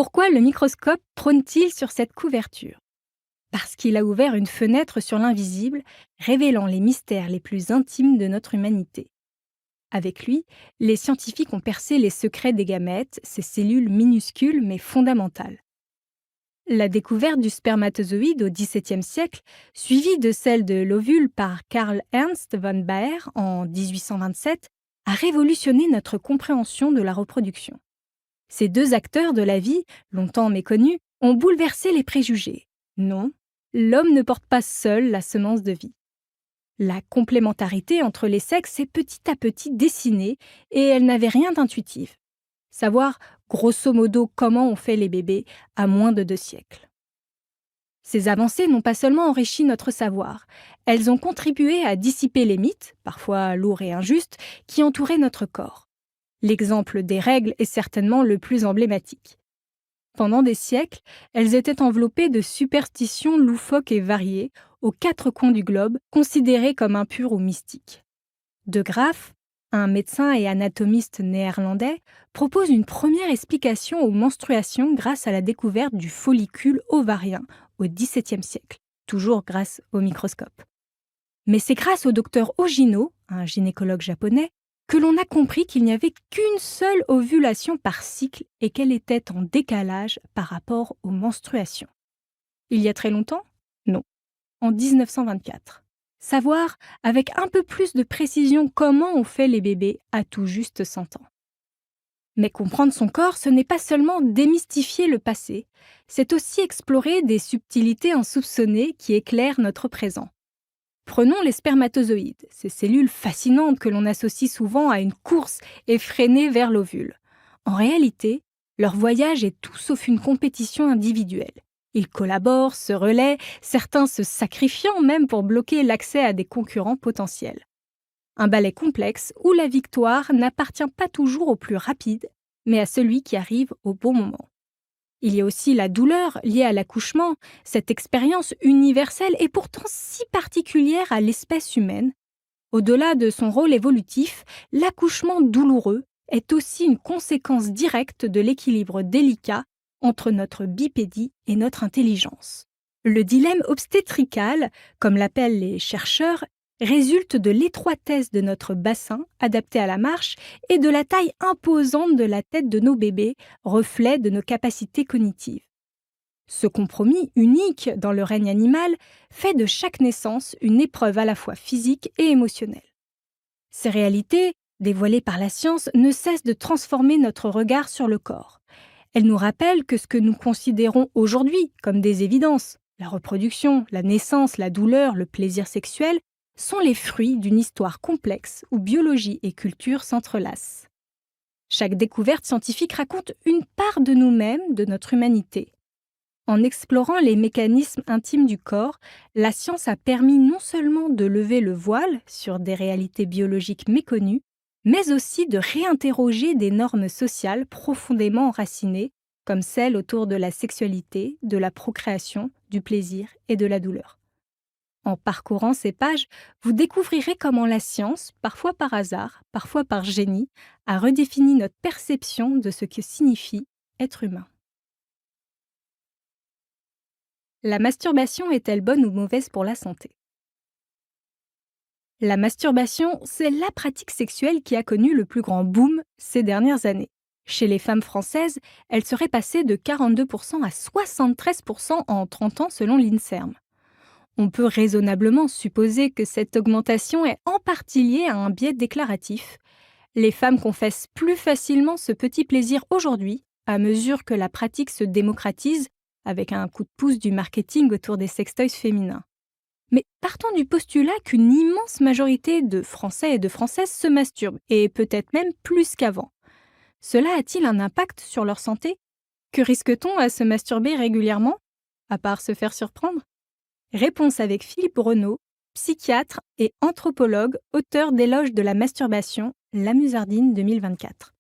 Pourquoi le microscope trône-t-il sur cette couverture? Parce qu'il a ouvert une fenêtre sur l'invisible, révélant les mystères les plus intimes de notre humanité. Avec lui, les scientifiques ont percé les secrets des gamètes, ces cellules minuscules mais fondamentales. La découverte du spermatozoïde au XVIIe siècle, suivie de celle de l'ovule par Karl Ernst von Baer en 1827, a révolutionné notre compréhension de la reproduction. Ces deux acteurs de la vie, longtemps méconnus, ont bouleversé les préjugés. Non, l'homme ne porte pas seul la semence de vie. La complémentarité entre les sexes s'est petit à petit dessinée et elle n'avait rien d'intuitif. Savoir, grosso modo, comment on fait les bébés à moins de 2 siècles. Ces avancées n'ont pas seulement enrichi notre savoir, elles ont contribué à dissiper les mythes, parfois lourds et injustes, qui entouraient notre corps. L'exemple des règles est certainement le plus emblématique. Pendant des siècles, elles étaient enveloppées de superstitions loufoques et variées, aux 4 coins du globe, considérées comme impures ou mystiques. De Graaf, un médecin et anatomiste néerlandais, propose une première explication aux menstruations grâce à la découverte du follicule ovarien au XVIIe siècle, toujours grâce au microscope. Mais c'est grâce au docteur Ojino, un gynécologue japonais, que l'on a compris qu'il n'y avait qu'une seule ovulation par cycle et qu'elle était en décalage par rapport aux menstruations. Il y a très longtemps? Non, en 1924. Savoir avec un peu plus de précision comment on fait les bébés à tout juste 100 ans. Mais comprendre son corps, ce n'est pas seulement démystifier le passé, c'est aussi explorer des subtilités insoupçonnées qui éclairent notre présent. Prenons les spermatozoïdes, ces cellules fascinantes que l'on associe souvent à une course effrénée vers l'ovule. En réalité, leur voyage est tout sauf une compétition individuelle. Ils collaborent, se relaient, certains se sacrifiant même pour bloquer l'accès à des concurrents potentiels. Un ballet complexe où la victoire n'appartient pas toujours au plus rapide, mais à celui qui arrive au bon moment. Il y a aussi la douleur liée à l'accouchement, cette expérience universelle et pourtant si particulière à l'espèce humaine. Au-delà de son rôle évolutif, l'accouchement douloureux est aussi une conséquence directe de l'équilibre délicat entre notre bipédie et notre intelligence. Le dilemme obstétrical, comme l'appellent les chercheurs, résulte de l'étroitesse de notre bassin, adapté à la marche, et de la taille imposante de la tête de nos bébés, reflet de nos capacités cognitives. Ce compromis unique dans le règne animal fait de chaque naissance une épreuve à la fois physique et émotionnelle. Ces réalités, dévoilées par la science, ne cessent de transformer notre regard sur le corps. Elles nous rappellent que ce que nous considérons aujourd'hui comme des évidences, la reproduction, la naissance, la douleur, le plaisir sexuel, sont les fruits d'une histoire complexe où biologie et culture s'entrelacent. Chaque découverte scientifique raconte une part de nous-mêmes, de notre humanité. En explorant les mécanismes intimes du corps, la science a permis non seulement de lever le voile sur des réalités biologiques méconnues, mais aussi de réinterroger des normes sociales profondément enracinées, comme celles autour de la sexualité, de la procréation, du plaisir et de la douleur. En parcourant ces pages, vous découvrirez comment la science, parfois par hasard, parfois par génie, a redéfini notre perception de ce que signifie être humain. La masturbation est-elle bonne ou mauvaise pour la santé? La masturbation, c'est la pratique sexuelle qui a connu le plus grand boom ces dernières années. Chez les femmes françaises, elle serait passée de 42% à 73% en 30 ans selon l'INSERM. On peut raisonnablement supposer que cette augmentation est en partie liée à un biais déclaratif. Les femmes confessent plus facilement ce petit plaisir aujourd'hui, à mesure que la pratique se démocratise, avec un coup de pouce du marketing autour des sextoys féminins. Mais partons du postulat qu'une immense majorité de Français et de Françaises se masturbent, et peut-être même plus qu'avant. Cela a-t-il un impact sur leur santé? Que risque-t-on à se masturber régulièrement, à part se faire surprendre? Réponse avec Philippe Renaud, psychiatre et anthropologue, auteur d'Éloge de la masturbation, La Musardine 2024.